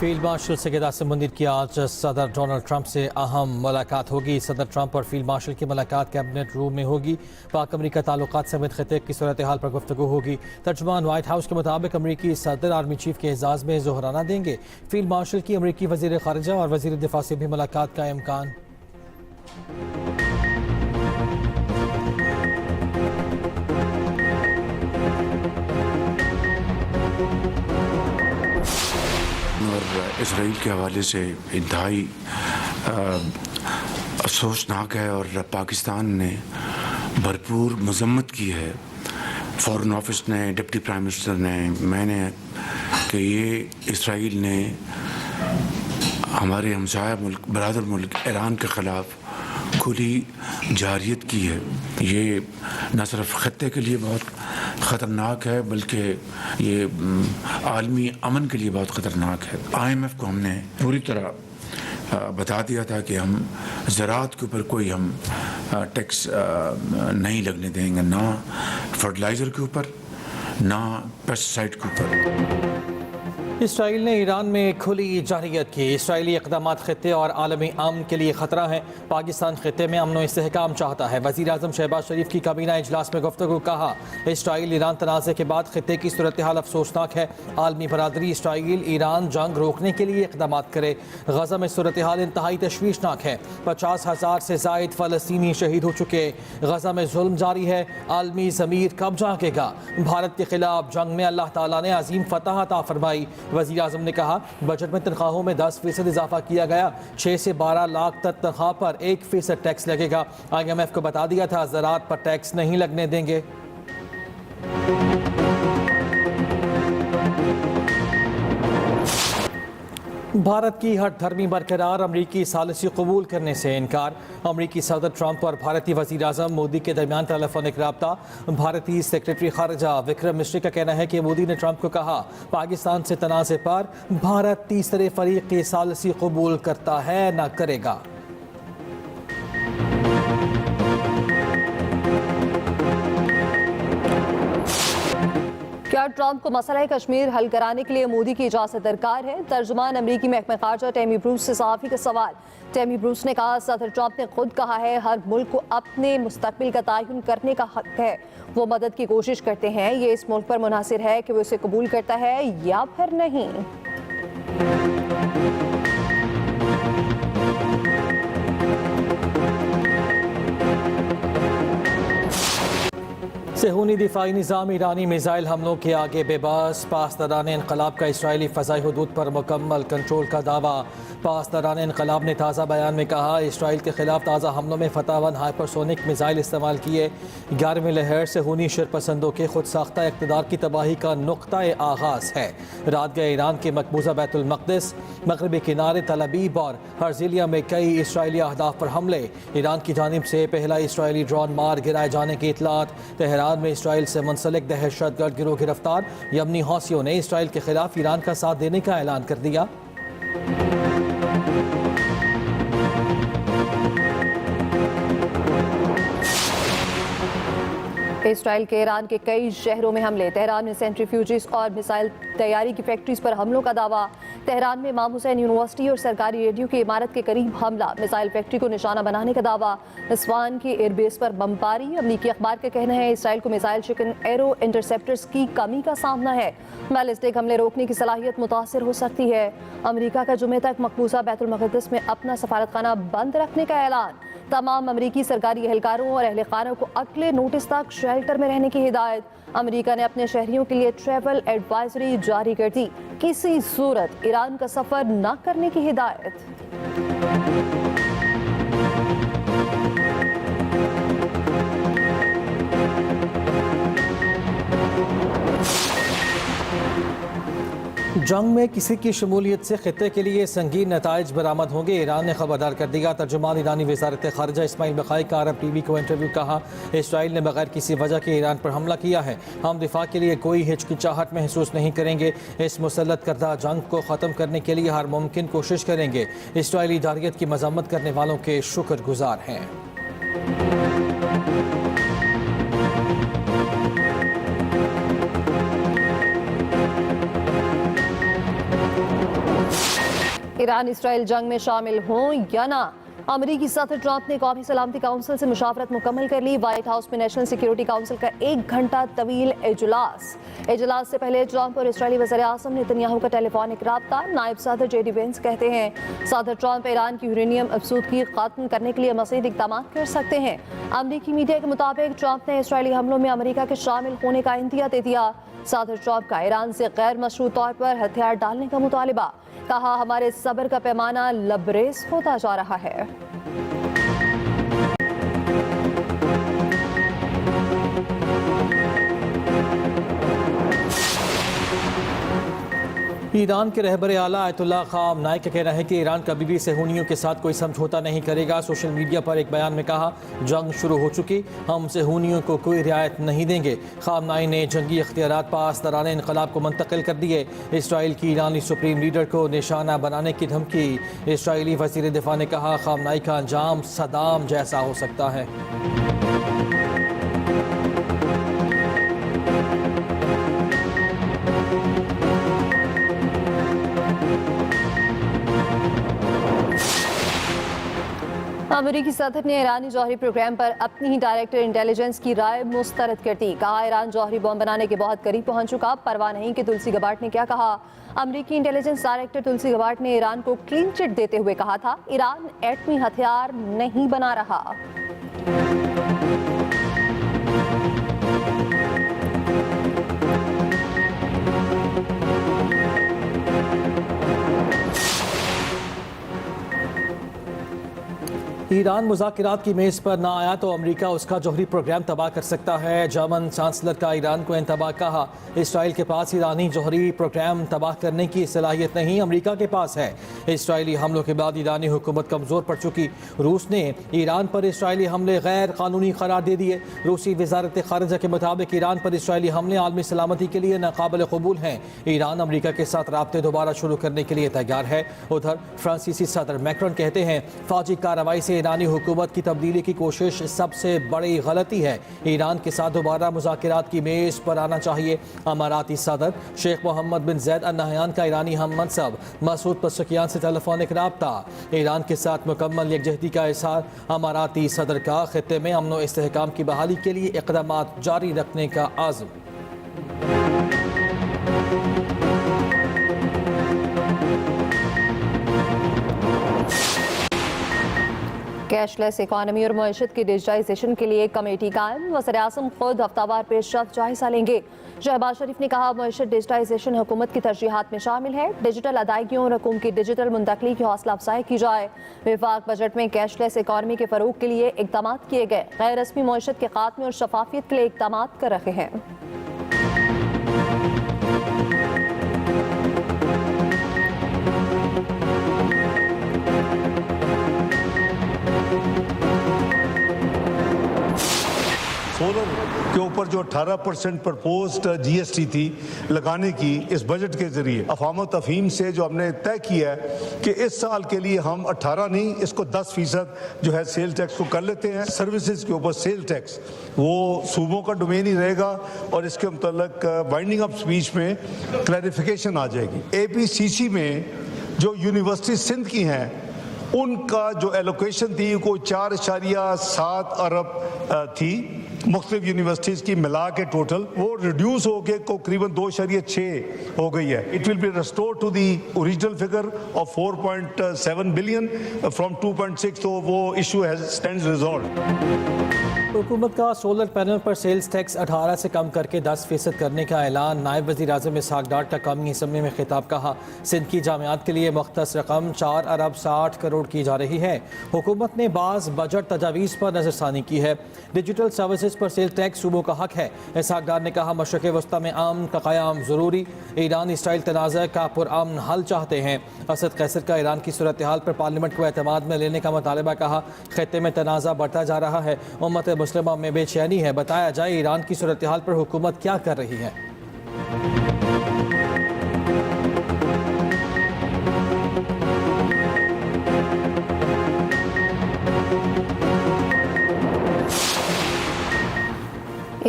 Field marshal Syed Asim Munir की आज सदर डोनाल्ड ट्रंप से अहम मुलाकात होगी। सदर ट्रंप और फील्ड मार्शल की मुलाकात कैबिनेट रूम में होगी। पाक अमरीका ताल्लुकात समेत खिते की सूरत हाल पर गुफ्तगू होगी। तर्जुमान व्हाइट हाउस के मुताबिक अमरीकी सदर आर्मी चीफ के एजाज़ में ज़ोहराना देंगे। फील्ड मार्शल की अमरीकी वज़ीर ख़ारिजा और वज़ीर दिफा से भी मुलाकात का इम्कान। और इसराइल के हवाले से इंतहाई अफसोसनाक है और पाकिस्तान ने भरपूर मजम्मत की है। फॉरेन ऑफिस ने, डिप्टी प्राइम मिनिस्टर ने, मैंने कि ये इसराइल ने हमारे हमसाया मुल्क, बरादर मुल्क ईरान के ख़िलाफ़ खुली जारियत की है। ये न सिर्फ ख़त्ते के लिए बहुत ख़तरनाक है बल्कि ये आलमी अमन के लिए बहुत ख़तरनाक है। IMF को हमने पूरी तरह बता दिया था कि हम ज़राअत के ऊपर कोई हम टैक्स नहीं लगने देंगे, ना फर्टिलाइज़र के ऊपर, ना पेस्टिसाइड के ऊपर। इसराइल ने ईरान में खुली जारियत की। इसराइली इक़दामात ख़ित्ते और आलमी अमन के लिए ख़तरा है। पाकिस्तान ख़ित्ते में अमन व इस्तेहकाम चाहता है। वज़ीर आज़म शहबाज शरीफ की काबीना इजलास में गुफ्तगू। कहा, इसराइल ईरान तनाज़े के बाद ख़ित्ते की सूरत हाल अफसोसनाक है। आलमी बरादरी इसराइल ईरान जंग रोकने के लिए इक़दामात करे। गज़ा में सूरत हाल इंतहाई तशवीशनाक है। 50,000 से ज़ायद फ़लस्तीनी शहीद हो चुके। गज़ा में जुल्म जारी है। आलमी ज़मीर कब जागेगा? भारत के खिलाफ जंग में अल्लाह ताला ने अजीम फतह अता फरमाई। वज़ीर आज़म ने कहा, बजट में तनख्वाहों में 10% इजाफा किया गया। 6 से 12 लाख तक तनख्वाह पर 1% टैक्स लगेगा। IMF को बता दिया था ज़राअत पर टैक्स नहीं लगने देंगे। भारत की हट धर्मी बरकरार, अमरीकी सालिसी कबूल करने से इनकार। अमरीकी सदर ट्रंप और भारतीय वज़ीर आज़म मोदी के दरमियान टेलीफोनिक रब्ता। भारतीय सेक्रेटरी खारजा विक्रम मिश्री का कहना है कि मोदी ने ट्रंप को कहा, पाकिस्तान से तनाज़े पर भारत तीसरे फरीक की सालिसी कबूल करता है न करेगा। क्या ट्रंप को मसला कश्मीर हल कराने के लिए मोदी की इजाज़त दरकार है? तर्जुमान अमरीकी महकमा खारजा टैमी ब्रूस से सहाफ़ी का सवाल। टैमी ब्रूस ने कहा, सदर ट्रंप ने खुद कहा है हर मुल्क को अपने मुस्तकबिल का तयन करने का हक है। वो मदद की कोशिश करते हैं। ये इस मुल्क पर मुनहसिर है कि वो इसे कबूल करता है या फिर नहीं। सेहूनी दिफाई निज़ाम ईरानी मिज़ाइल हमलों के आगे बेबस। पासदारान इनकलाब का इसराइली फ़ज़ाई हदूद पर मुकम्मल कंट्रोल का दावा। पासदारान इनकलाब ने ताज़ा बयान में कहा, इसराइल के खिलाफ ताज़ा हमलों में फतावन हाइपरसोनिक मिज़ाइल इस्तेमाल किए। 11वीं लहर सेहूनी शरपसंदों के खुद साख्ता इक़्तिदार की तबाही का नुक़्ता आगाज़ है। रात गए ईरान के मकबूजा बैतुल मक़दिस, मग़रिबी किनारे, तल अबीब और हर्ज़िलिया में कई इसराइली अहदाफ पर हमले। ईरान की जानिब से पहला इसराइली ड्रोन मार गिराए जाने की इतलात। तेहरान में इसराइल से मुंसलिक दहशतगर्द गिरोह गिरफ्तार। यमनी हौसियों ने इसराइल के खिलाफ ईरान का साथ देने का ऐलान कर दिया। इसराइल के ईरान के कई शहरों में हमले। तेहरान में सेंट्रीफ्यूजिस और मिसाइल तैयारी की फैक्ट्रीज पर हमलों का दावा। तेहरान में इमाम हुसैन यूनिवर्सिटी और सरकारी रेडियो की इमारत के करीब हमला। मिसाइल फैक्ट्री को निशाना बनाने का दावा। इस्वान के एयरबेस पर बमबारी। अमरीकी अखबार का कहना है इसराइल को मिसाइल शिकन एरो इंटरसेप्टर्स की कमी का सामना है। बैलिस्टिक हमले रोकने की सलाहियत मुतासर हो सकती है। अमरीका का जुमे तक मकबूजा बैतुल मक़दिस में अपना सफारतखाना बंद रखने का ऐलान। तमाम अमरीकी सरकारी एहलकारों और अहल खाना को अगले नोटिस तक शेल्टर में रहने की हिदायत। अमरीका ने अपने शहरियों के लिए ट्रैवल एडवाइजरी जारी कर दी। किसी सूरत ईरान का सफर न करने की हिदायत। जंग में किसी की शमूलियत से खित्ते के लिए संगीन नताइज बरामद होंगे। ईरान ने खबरदार कर दिया। तर्जुमान ईरानी वज़ारत ख़ारिजा इस्माइल बक़ाई का अरब TV को इंटरव्यू। कहा, इसराइल ने बगैर किसी वजह के ईरान पर हमला किया है। हम दिफा के लिए कोई हिचकिचाहट महसूस नहीं करेंगे। इस मुसल्लत करदा जंग को ख़त्म करने के लिए हर मुमकिन कोशिश करेंगे। इसराइली जारियत की मज़म्मत करने वालों के शुक्रगुजार हैं। ईरान इसराइल जंग में शामिल हों या ना, अमरीकी सदर ट्रंप ने कौमी सलामती काउंसिल से मुशावरत मुकम्मल कर ली। व्हाइट हाउस में नेशनल सिक्योरिटी काउंसिल का 1 घंटा तवील इजलास से पहले ट्रंप और इसराइली वज़ीर आज़म नेतन्याहू का टेलीफोनिक राब्ता। नायब सदर जेडी वेंस कहते हैं सदर ट्रंप ईरान की यूरेनियम अफसूदगी खत्म करने के लिए मज़ीद इक़दाम कर सकते हैं। अमरीकी मीडिया के मुताबिक ट्रंप ने इसराइली हमलों में अमरीका के शामिल होने का इंदिया दे दिया। सदर ट्रंप का ईरान से गैर मशरूत तौर पर हथियार डालने का मुतालिबा। कहा हमारे सब्र का पैमाना लबरेज होता जा रहा है। ईरान के रहबर आला आयतुल्लाह खामनाई का कहना है कि ईरान कभी भी सहूनियों के साथ कोई समझौता नहीं करेगा। सोशल मीडिया पर एक बयान में कहा, जंग शुरू हो चुकी, हम सहूनियों को कोई रियायत नहीं देंगे। खामनाई ने जंगी इख्तियारात पास दौरान इनकलाब को मुंतकिल कर दिए। इसराइल की ईरानी सुप्रीम लीडर को निशाना बनाने की धमकी। इसराइली वज़ीर दिफा ने कहा, खामनाई का अंजाम सदाम जैसा हो सकता है। अमेरिकी सदर ने ईरानी जौहरी प्रोग्राम पर अपनी ही डायरेक्टर इंटेलिजेंस की राय मुस्तरद कर दी। कहा, ईरान जौहरी बम बनाने के बहुत करीब पहुंच चुका, परवाह नहीं कि तुलसी गबार्ड ने क्या कहा। अमेरिकी इंटेलिजेंस डायरेक्टर तुलसी गबार्ड ने ईरान को क्लीन चिट देते हुए कहा था, ईरान एटमी हथियार नहीं बना रहा। ईरान मुज़ाकिरात की मेज़ पर ना आया तो अमेरिका उसका जौहरी प्रोग्राम तबाह कर सकता है। जर्मन चांसलर का ईरान को इंतबाह। कहा, इसराइल के पास ईरानी जौहरी प्रोग्राम तबाह करने की सलाहियत नहीं, अमेरिका के पास है। इसराइली हमलों के बाद ईरानी हुकूमत कमज़ोर पड़ चुकी। रूस ने ईरान पर इसराइली हमले गैर कानूनी करार दे दिए। रूसी वजारत खारजा के मुताबिक ईरान पर इसराइली हमले आलमी सलामती के लिए नाकाबिल कबूल हैं। ईरान अमेरिका के साथ राब्ते दोबारा शुरू करने के लिए तैयार है। उधर फ्रांसीसी सदर मैक्रोन कहते हैं, फौजी कार्रवाई से ईरानी हुकूमत की तब्दीली की कोशिश सबसे बड़ी गलती है। ईरान के साथ दोबारा मुज़ाकिरात की मेज़ पर आना चाहिए। अमाराती सदर शेख मोहम्मद बिन जैद अल नहयान का ईरानी हम मनसब मसूद पज़ेश्कियान से टेलीफोनिक राब्ता। ईरान के साथ मुकम्मल यकजहती का इज़हार। अमाराती सदर का खित्ते में अमन व इस्तेहकाम की बहाली के लिए इक़दामात जारी रखने का आज़म। कैशलेस इकॉनमी और मईशत की डिजिटाइजेशन के लिए कमेटी कायम। वज़ीर-ए-आज़म खुद हफ्तावार पेशरफ्त जायजा लेंगे। शहबाज शरीफ ने कहा, मईशत डिजिटाइजेशन हुकूमत की तरजीहात में शामिल है। डिजिटल अदायगियों और रकूम की डिजिटल मुंतकली की हौसला अफजाई की जाए। विफाक बजट में कैशलेस इकॉनमी के फरोग के लिए इक़दाम किए गए। गैर रस्मी मईशत के खात्मे और शफाफियत के लिए इक़दाम कर रहे हैं। सोलर के ऊपर जो 18% प्रपोज्ड जीएसटी थी लगाने की इस बजट के जरिए अफाम तफहीम से जो हमने तय किया है कि इस साल के लिए हम 18 नहीं इसको 10% जो है सेल टैक्स को कर लेते हैं। सर्विसेज के ऊपर सेल टैक्स वो सूबों का डोमेन ही रहेगा और इसके मुतल्लिक बाइंडिंग ऑफ स्पीच में क्लैरिफिकेशन आ जाएगी। APCC में जो यूनिवर्सिटी सिंध की हैं उनका जो एलोकेशन थी वो 4.7 अरब थी मुख्तलिफ यूनिवर्सिटीज़ की मिला के टोटल, वो रिड्यूस होके करीबन 2.6 हो गई है। It will be restored to the original figure of 4.7 billion from 2.6, तो वो इशू स्टैंड्स रिजॉल्व। हुकूमत का सोलर पैनल पर सेल्स टैक्स 18 से कम करके 10% करने का ऐलान। नायब वज़ीर आज़म इसहाक डार का कौमी असम्बली में खिताब। कहा, सिंध की जामियात के लिए मुख्तस रकम 4 अरब 60 करोड़ की जा रही है। हुकूमत ने बाज़ बजट तजावीज़ पर नज़रसानी की है। डिजिटल सर्विसेज पर सेल टैक्स सूबों का हक है। इसहाक डार ने कहा, मशरक़ वस्ता में अमन का क़याम ज़रूरी। ईरान इसराइल तनाज़ा का पुरअमन हल चाहते हैं। असद कैसर का ईरान की सूरत हाल पर पार्लियामेंट को एतमाद में लेने का मुतालबा। कहा, खित्ते में तनाज़ा बढ़ता जा रहा है, उम्मत मुस्लिमा में बेचैनी है। बताया जाए ईरान की सूरत हाल पर हुकूमत क्या कर रही है।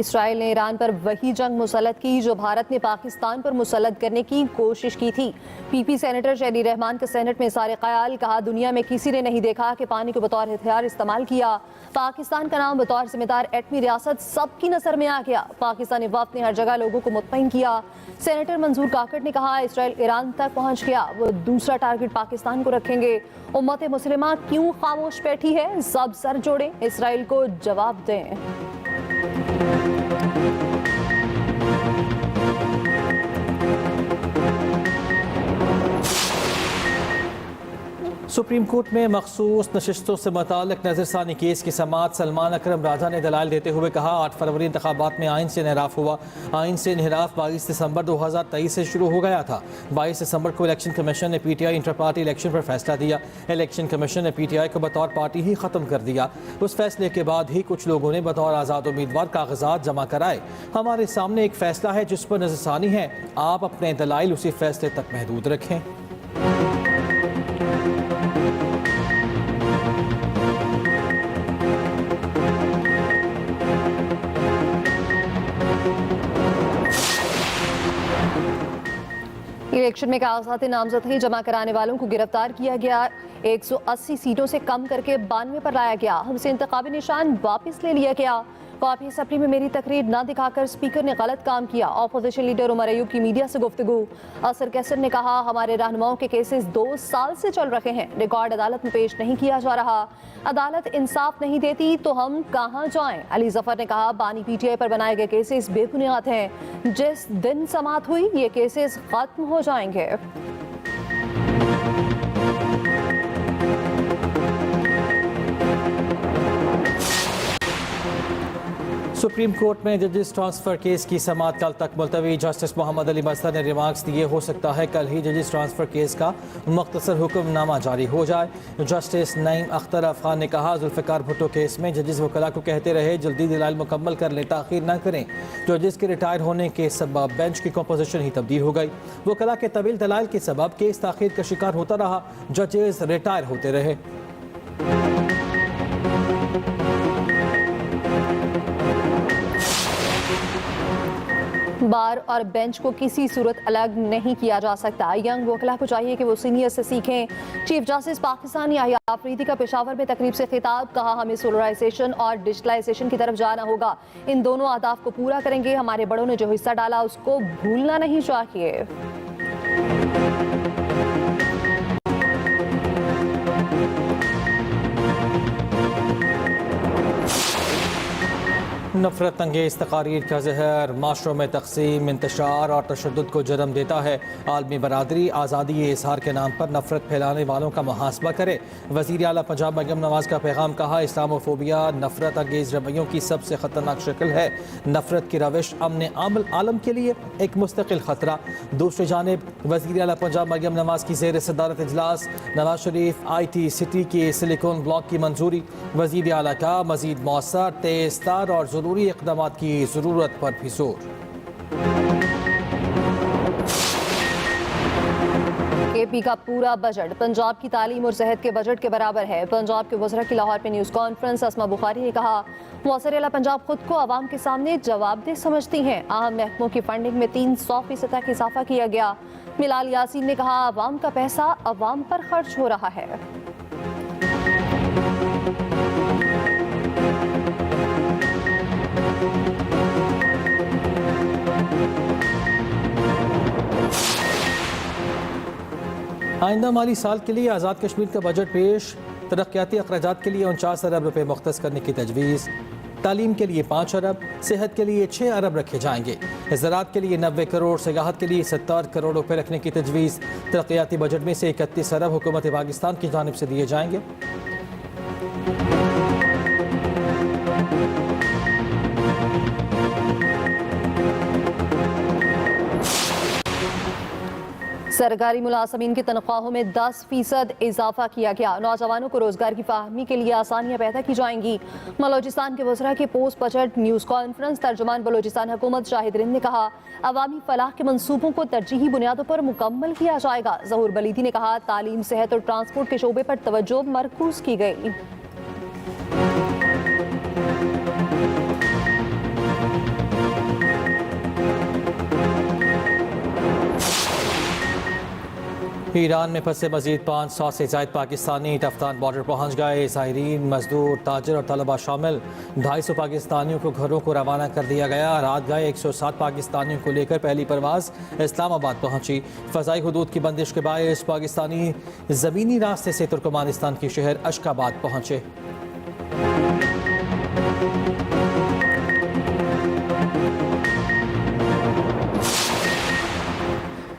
इसराइल ने ईरान पर वही जंग मुसल्लत की जो भारत ने पाकिस्तान पर मुसल्लत करने की कोशिश की थी। पीपी सेनेटर शहरी रहमान के सेनेट में इज़हार ख्याल, कहा दुनिया में किसी ने नहीं देखा कि पानी को बतौर हथियार इस्तेमाल किया। पाकिस्तान का नाम बतौर जिम्मेदार एटमी रियासत सबकी नजर में आ गया। पाकिस्तानी वफद ने हर जगह लोगों को मुतमईन किया। सेनेटर मंजूर काकड़ ने कहा इसराइल ईरान तक पहुंच गया, वो दूसरा टारगेट पाकिस्तान को रखेंगे। उम्मत मुस्लिमा क्यों खामोश बैठी है? सब सर जोड़ें, इसराइल को जवाब दें। सुप्रीम कोर्ट में मखसूस नशिस्तों से मुताल्लिक नज़रसानी केस की समाअत सलमान अकरम राजा ने दलाल देते हुए कहा 8 फरवरी इंतखाबात में आइन से इनहराफ हुआ। आइन से इनहराफ 22 दिसंबर 2023 से शुरू हो गया था। 22 दिसंबर को इलेक्शन कमीशन ने PTI इंटर पार्टी इलेक्शन पर फैसला दिया। इलेक्शन कमीशन ने PTI को बतौर पार्टी ही ख़त्म कर दिया। उस फैसले के बाद ही कुछ लोगों ने बतौर आज़ाद उम्मीदवार कागजात जमा कराए। हमारे सामने एक फैसला है जिस पर नज़रसानी है, आप अपने दलाइल उसी फैसले तक महदूद रखें। इलेक्शन में कागजात नामजदगी जमा कराने वालों को गिरफ्तार किया गया। 180 सीटों से कम करके 92 पर लाया गया। हमसे इंतखाबी निशान वापस ले लिया गया। कॉपी असम्बली में मेरी तकरीर न दिखाकर स्पीकर ने गलत काम किया। अपोजिशन लीडर उमर अयूब की मीडिया से गुफ्तगू। असर कैसर ने कहा हमारे रहनुमाओं के केसेस 2 साल से चल रहे हैं, रिकॉर्ड अदालत में पेश नहीं किया जा रहा। अदालत इंसाफ नहीं देती तो हम कहाँ जाएं? अली जफर ने कहा बानी PTI पर बनाए गए केसेस बेबुनियाद हैं। जिस दिन समाअत हुई ये केसेस खत्म हो जाएंगे। सुप्रीम कोर्ट में जजेस ट्रांसफर केस की समाअत कल तक मुलतवी। जस्टिस मोहम्मद अली मसदर ने रिमार्क्स दिए, हो सकता है कल ही जजेस ट्रांसफर केस का मुख्तसर हुक्मनामा जारी हो जाए। जस्टिस नईम अख्तर खान ने कहा जुल्फ़िकार भुट्टो केस में जजेस वकला को कहते रहे जल्दी दलाइल मुकम्मल कर लें, ताख़ीर न करें। जजेस के रिटायर होने के सबब बेंच की कंपोजिशन ही तब्दील हो गई। वकला के तवील दलाइल के सबब केस ताख़ीर का शिकार होता रहा, जजेस रिटायर होते रहे। बार और बेंच को किसी सूरत अलग नहीं किया जा सकता। यंग वकला को चाहिए कि वो सीनियर से सीखें। चीफ जस्टिस पाकिस्तान याहिया अफरीदी का पेशावर में तकरीब से खिताब, कहा हमें सोलराइजेशन और डिजिटलाइजेशन की तरफ जाना होगा। इन दोनों अहदाफ को पूरा करेंगे। हमारे बड़ों ने जो हिस्सा डाला उसको भूलना नहीं चाहिए। नफरत अंगेज़ तकारीर का जहर माशरों में तकसीम, इंतशार और तशद्दुद को जन्म देता है। आलमी बरादरी आज़ादी इज़हार के नाम पर नफरत फैलाने वालों का मुहासबा करे। वज़ीर आला पंजाब मरियम नवाज़ का पैगाम, कहा इस्लामोफोबिया नफरत अंगेज़ रवैयों की सबसे ख़तरनाक शक्ल है। नफरत की रविश अमन आलम के लिए एक मुस्तकिल ख़तरा। दूसरी जानिब वज़ीर आला पंजाब मरियम नवाज़ की ज़ेर सदारत इजलास, नवाज शरीफ IT सिटी के सिलिकॉन ब्लॉक की मंजूरी। वज़ीर आला का मज़ीद मौसर, तेज़ तार और ज़रूरी इक़दामात की ज़रूरत पर भी जोर। KP का पूरा बजट पंजाब की तालीम और सेहत के बजट के बराबर है। पंजाब के वज़रा की लाहौर में न्यूज़ कॉन्फ्रेंस, असमा बुखारी ने कहा वज़ीर आला पंजाब खुद को आवाम के सामने जवाबदेह समझती हैं। अहम महकमों की फंडिंग में 300% तक इजाफा किया गया। मिलाल यासीन ने कहा आवाम का पैसा आवाम पर खर्च हो रहा है। आइंदा माली साल के लिए आज़ाद कश्मीर का बजट पेश। तरक्याती अखराजात के लिए 49 अरब रुपये मुख्तस करने की तजवीज़। तालीम के लिए 5 अरब, सेहत के लिए 6 अरब रखे जाएंगे। ज़राअत के लिए 90 करोड़, सियाहत के लिए 70 करोड़ रुपये रखने की तजवीज़। तरक्याती बजट में से 31 अरब हुकूमत पाकिस्तान की जानिब से दिए जाएंगे। सरकारी मुलाजमीन की तनख्वाहों में 10% इजाफा किया गया। नौजवानों को रोजगार की फाहमी के लिए आसानियां पैदा की जाएंगी। बलोचिस्तान के वज़रा की पोस्ट बजट न्यूज़ कॉन्फ्रेंस, तर्जुमान बलोचिस्तान हुकूमत शाहिद रिंद ने कहा अवामी फलाह के मंसूबों को तरजीही बुनियादों पर मुकम्मल किया जाएगा। ज़हूर बलीदी ने कहा तालीम, सेहत और ट्रांसपोर्ट के शोबे पर तवज्जो मरकूज की गई। ईरान में फंसे मजीद 500 से ज्यादा पाकिस्तानी अफगान बॉर्डर पहुंच गए। ज़ायरीन, मजदूर, ताजर और तलबा शामिल 250 पाकिस्तानियों को घरों को रवाना कर दिया गया। रात गए 107 पाकिस्तानियों को लेकर पहली परवाज इस्लामाबाद पहुंची। फ़ज़ाई हुदूद की बंदिश के बायस पाकिस्तानी ज़मीनी रास्ते से तुर्कमानिस्तान के शहर अशकाबाद पहुंचे।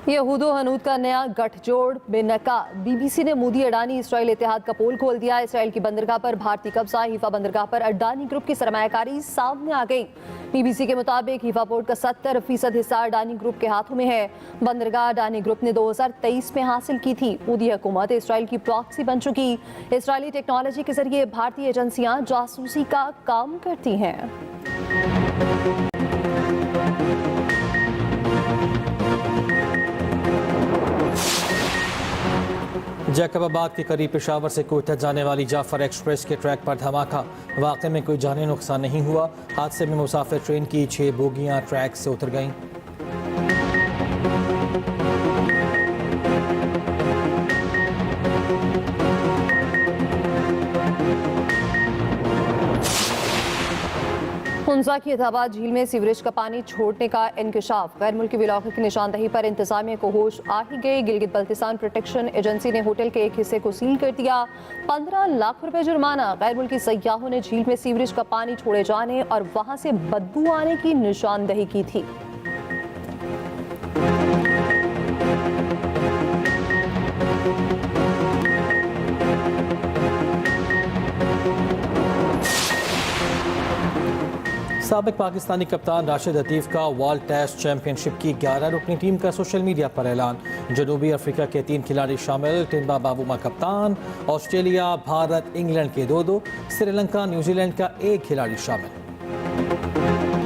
यहूदो हनूद का नया गठजोड़ बेनका। बीबीसी ने मोदी अडानी इसराइल इत्तेहाद का पोल खोल दिया। इसराइल की बंदरगाह पर भारतीय कब्जा। हिफा बंदरगाह पर अडानी ग्रुप की सरमायाकारी सामने आ गई। बीबीसी के मुताबिक हिफा पोर्ट का 70% हिस्सा अडानी ग्रुप के हाथों में है। बंदरगाह अडानी ग्रुप ने 2023 में हासिल की थी। मोदी हुकूमत इसराइल की प्रॉक्सी बन चुकी। इसराइली टेक्नोलॉजी के जरिए भारतीय एजेंसियां जासूसी का काम करती हैं। जैकबाबाद के करीब पेशावर से कोयटा जाने वाली जाफर एक्सप्रेस के ट्रैक पर धमाका। वाक़े में कोई जानी नुकसान नहीं हुआ। हादसे में मुसाफिर ट्रेन की 6 बोगियां ट्रैक से उतर गईं। हुंजा की इलाहाबाद झील में सीवरेज का पानी छोड़ने का इंकशाफ। गैर मुल्की इलाके की निशानदही पर इंतजामिया को होश आ ही गई। गिलगित बल्तिस्तान प्रोटेक्शन एजेंसी ने होटल के एक हिस्से को सील कर दिया। 15 लाख रुपए जुर्माना। गैर मुल्की सयाहों ने झील में सीवरेज का पानी छोड़े जाने और वहां से बदबू आने की निशानदही की थी। साबिक पाकिस्तानी कप्तान राशिद लतीफ़ का वर्ल्ड टेस्ट चैंपियनशिप की 11 रुकनी टीम का सोशल मीडिया पर ऐलान। जनूबी अफ्रीका के 3 खिलाड़ी शामिल। टिम्बा बावुमा कप्तान। ऑस्ट्रेलिया, भारत, इंग्लैंड के 2-2। श्रीलंका, न्यूजीलैंड का 1 खिलाड़ी शामिल।